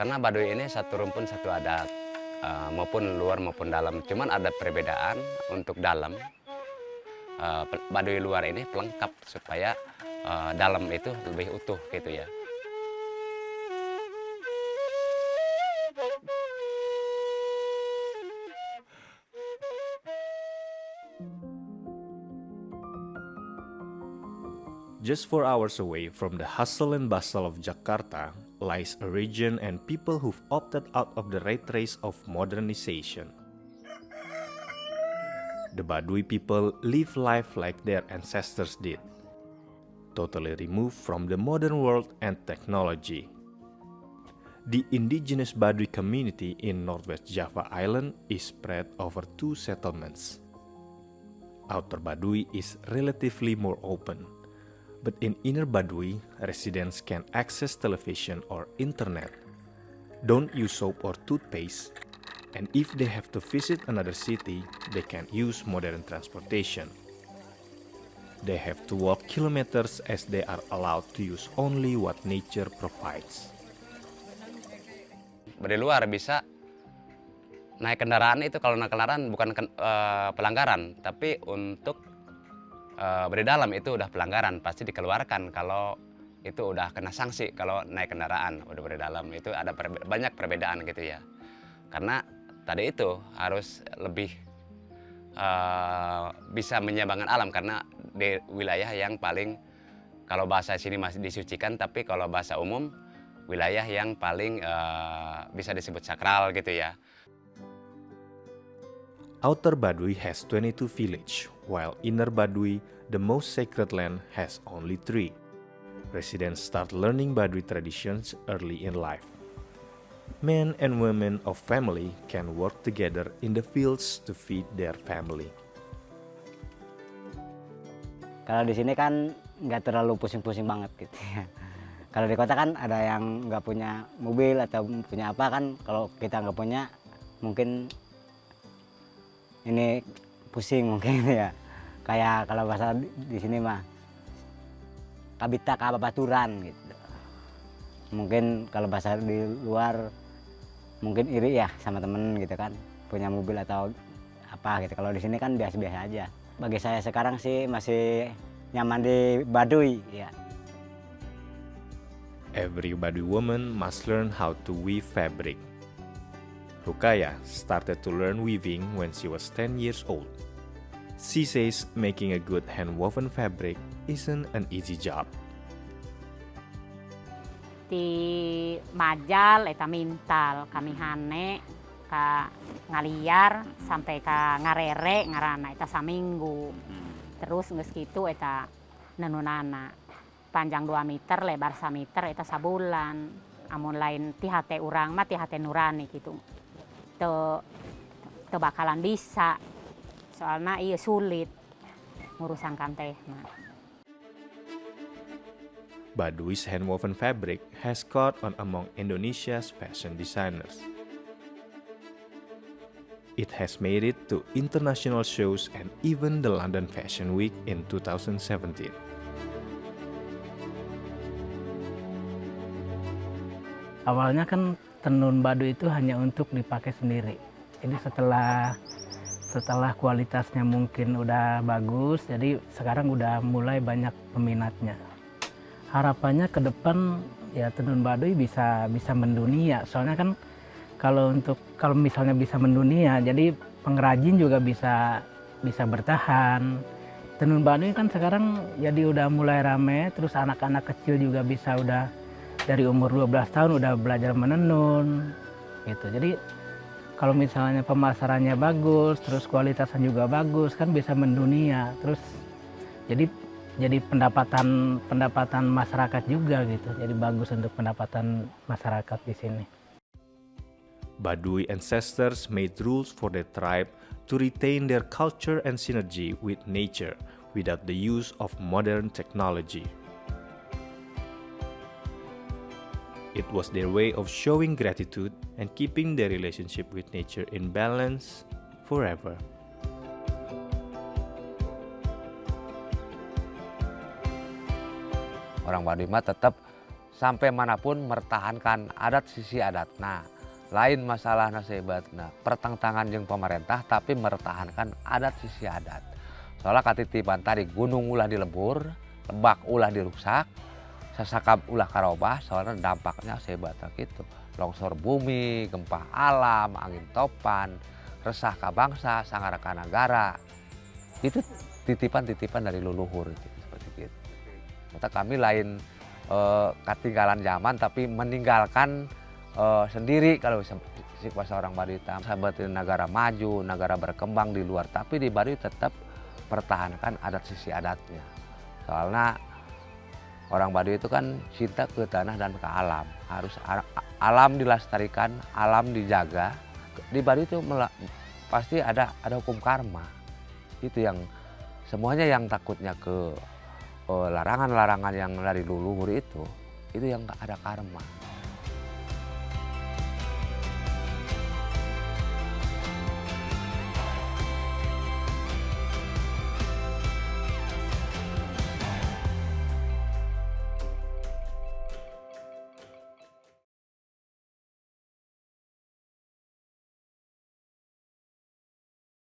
Karena Baduy ini satu rumpun satu adat, maupun luar maupun dalam. Cuman ada perbedaan untuk dalam. Baduy luar ini pelengkap supaya dalam itu lebih utuh gitu ya. Just 4 hours away from the hustle and bustle of Jakarta lies a region and people who've opted out of the rat race of modernization. The Baduy people live life like their ancestors did, totally removed from the modern world and technology. The indigenous Baduy community in Northwest Java Island is spread over 2 settlements. Outer Baduy is relatively more open, but in Inner Baduy, residents can access television or internet, don't use soap or toothpaste, and if they have to visit another city, they can use modern transportation. They have to walk kilometers as they are allowed to use only what nature provides. Dari luar bisa naik kendaraan itu, kalau naik kendaraan bukan pelanggaran, tapi untuk dari dalam itu udah pelanggaran, pasti dikeluarkan kalau itu udah kena sanksi. Kalau naik kendaraan udah dari dalam itu ada banyak perbedaan gitu ya. Karena tadi itu harus lebih bisa menyeimbangkan alam, karena di wilayah yang paling, kalau bahasa sini masih disucikan, tapi kalau bahasa umum wilayah yang paling bisa disebut sakral gitu ya. Outer Baduy has 22 villages, while Inner Baduy, the most sacred land, has only 3. Residents start learning Baduy traditions early in life. Men and women of family can work together in the fields to feed their family. Kalau di sini kan nggak terlalu pusing-pusing banget gitu ya. Kalau di kota kan ada yang nggak punya mobil atau punya apa kan, kalau kita nggak punya mungkin ini pusing mungkin ya. Kayak kalau bahasa di sini mah kabita kababaturan gitu. Mungkin kalau bahasa di luar mungkin iri ya sama temen gitu kan, punya mobil atau apa gitu. Kalau di sini kan biasa-biasa aja. Bagi saya sekarang sih masih nyaman di Baduy ya. Every Baduy woman must learn how to weave fabric. Rukaya started to learn weaving when she was 10 years old. She says making a good hand-woven fabric isn't an easy job. Di majal eta mintal kami hane ka ngaliar sampai ka ngarere ngarana eta saminggu. Terus geus kitu eta nenunana panjang 2 meter lebar 1 meter eta sabulan. Amun lain ti hate urang mah ti hate nurani gitu. Teu bakalan bisa. Soalnya iya sulit ngurusan teh. Baduy's hand-woven fabric has caught on among Indonesia's fashion designers. It has made it to international shows and even the London Fashion Week in 2017. Awalnya kan tenun Baduy itu hanya untuk dipakai sendiri. Jadi setelah kualitasnya mungkin udah bagus, jadi sekarang udah mulai banyak peminatnya. Harapannya ke depan ya tenun Baduy bisa mendunia. Soalnya kan kalau misalnya bisa mendunia, jadi pengrajin juga bisa bertahan. Tenun Baduy kan sekarang jadi udah mulai rame, terus anak-anak kecil juga bisa udah dari umur 12 tahun udah belajar menenun gitu. Jadi kalau misalnya pemasarannya bagus, terus kualitasnya juga bagus, kan bisa mendunia. Terus jadi pendapatan masyarakat juga gitu. Jadi bagus untuk pendapatan masyarakat di sini. Baduy ancestors made rules for their tribe to retain their culture and synergy with nature without the use of modern technology. It was their way of showing gratitude and keeping their relationship with nature in balance forever. Orang Baduy mah tetap sampai manapun mertahankan adat sisi adat. Nah, lain masalah nasebat, nah pertentangan jeung pemerintah tapi mertahankan adat sisi adat. Soalnya katitipan tadi gunung ulah dilebur, lebak ulah dirusak, sasakab ulah karobah, soalnya dampaknya sebat gitu. Longsor bumi, gempa alam, angin topan, resah ka bangsa, sangara ka negara. Itu titipan-titipan dari leluhur gitu, seperti itu. Maka kami lain ketinggalan zaman tapi meninggalkan sendiri kalau si bahasa orang Baduy hitam. Sahabat negara maju, negara berkembang di luar, tapi di Baduy tetap pertahankan adat sisi adatnya. Soalnya orang Baduy itu kan cinta ke tanah dan ke alam. Harus alam dilestarikan, alam dijaga. Di Baduy itu pasti ada hukum karma. Itu yang semuanya yang takutnya ke larangan-larangan yang dari leluhur itu yang ada karma.